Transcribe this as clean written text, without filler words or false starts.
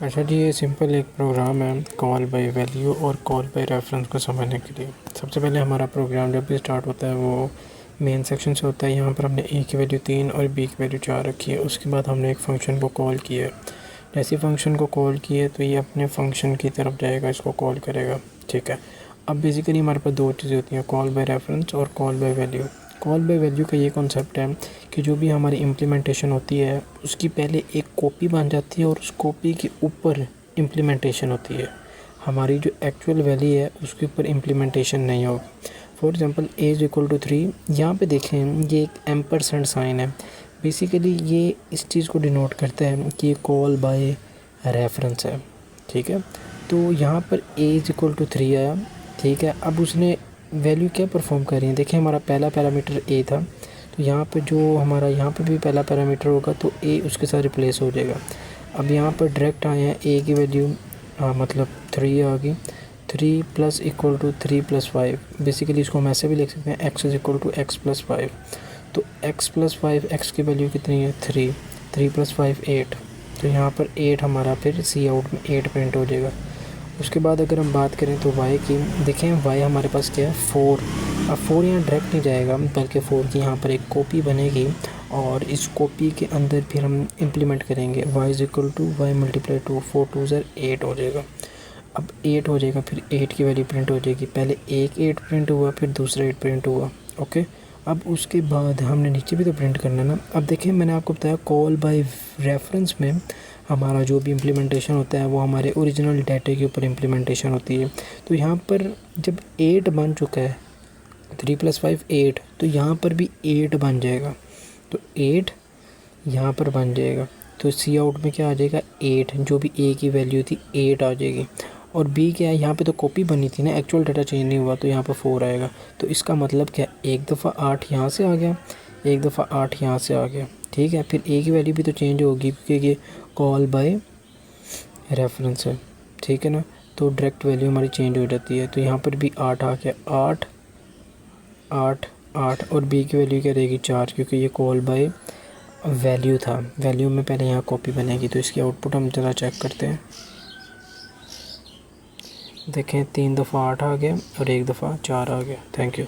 अच्छा जी, ये सिंपल एक प्रोग्राम है कॉल बाय वैल्यू और कॉल बाय रेफरेंस को समझने के लिए। सबसे पहले हमारा प्रोग्राम जब भी स्टार्ट होता है वो मेन सेक्शन से होता है। यहाँ पर हमने ए की वैल्यू 3 और बी की वैल्यू 4 रखी है। उसके बाद हमने एक फ़ंक्शन को कॉल किया है। जैसे फंक्शन को कॉल किए तो ये अपने फंक्शन की तरफ जाएगा, इसको कॉल करेगा। ठीक है, अब बेसिकली हमारे पास दो चीज़ें होती हैं, कॉल बाय रेफरेंस और call by value. Call by value का ये कॉन्सेप्ट है कि जो भी हमारी इम्प्लीमेंटेशन होती है उसकी पहले एक कॉपी बन जाती है और उस कॉपी के ऊपर इम्प्लीमेंटेशन होती है। हमारी जो एक्चुअल वैल्यू है उसके ऊपर इम्प्लीमेंटेशन नहीं होगी। फॉर एग्ज़ाम्पल a=3, यहाँ पे देखें ये एक एम्परसेंड साइन है। बेसिकली ये इस चीज़ को डिनोट करता है कि ये कॉल बाय रेफरेंस है। ठीक है, तो यहाँ पर a=3 आया। ठीक है, अब उसने वैल्यू क्या परफॉर्म कर रही है, देखिए हमारा पहला पैरामीटर a था, तो यहाँ पर जो हमारा यहाँ पर भी पहला पैरामीटर होगा तो a उसके साथ रिप्लेस हो जाएगा। अब यहाँ पर डायरेक्ट आए हैं a की वैल्यू मतलब 3 आ गई। 3 + = 3 + 5। बेसिकली इसको हम ऐसे भी लिख सकते हैं x = x + 5। तो x + 5 x की वैल्यू कितनी है 3, 3 + 5 8। तो यहाँ पर 8 हमारा फिर सी आउट में 8 प्रिंट हो जाएगा। उसके बाद अगर हम बात करें तो y की, देखें y हमारे पास क्या है 4। अब 4 यहाँ डायरेक्ट नहीं जाएगा बल्कि 4 की यहाँ पर एक कॉपी बनेगी और इस कॉपी के अंदर फिर हम इम्प्लीमेंट करेंगे y = y × 2, 4 × 2 = 8 हो जाएगा। अब 8 हो जाएगा, फिर 8 की वैल्यू प्रिंट हो जाएगी। पहले एक 8 प्रिंट हुआ, फिर दूसरा 8 प्रिंट हुआ। ओके, अब उसके बाद हमने नीचे भी तो प्रिंट करना ना। अब देखिए मैंने आपको बताया कॉल बाय रेफरेंस में हमारा जो भी इम्प्लीमेंटेशन होता है वो हमारे ओरिजिनल डाटे के ऊपर इम्प्लीमेंटेशन होती है। तो यहाँ पर जब 8 बन चुका है, 3 + 5 8, तो यहाँ पर भी 8 बन जाएगा। तो 8 यहाँ पर बन जाएगा, तो सी आउट में क्या आ जाएगा 8, जो भी a की वैल्यू थी 8 आ जाएगी। और b क्या है, यहाँ पे तो कॉपी बनी थी ना, एक्चुअल डाटा चेंज नहीं हुआ, तो यहाँ पर 4 आएगा। तो इसका मतलब क्या, एक दफ़ा 8 यहाँ से आ गया, एक दफ़ा 8 यहाँ से आ गया। ठीक है, फिर a की वैल्यू भी तो चेंज होगी क्योंकि ये कॉल बाय रेफरेंस है। ठीक है ना, तो डायरेक्ट वैल्यू हमारी चेंज हो जाती है। तो यहाँ पर भी 8 आ गया, 8 8 8, और b की वैल्यू क्या रहेगी 4, क्योंकि ये कॉल बाय वैल्यू था। वैल्यू में पहले यहाँ कॉपी बनेगी। तो इसकी आउटपुट हम ज़रा चेक करते हैं। देखें 3 दफ़ा 8 आ गया और 1 दफ़ा 4 आ गया। Thank you.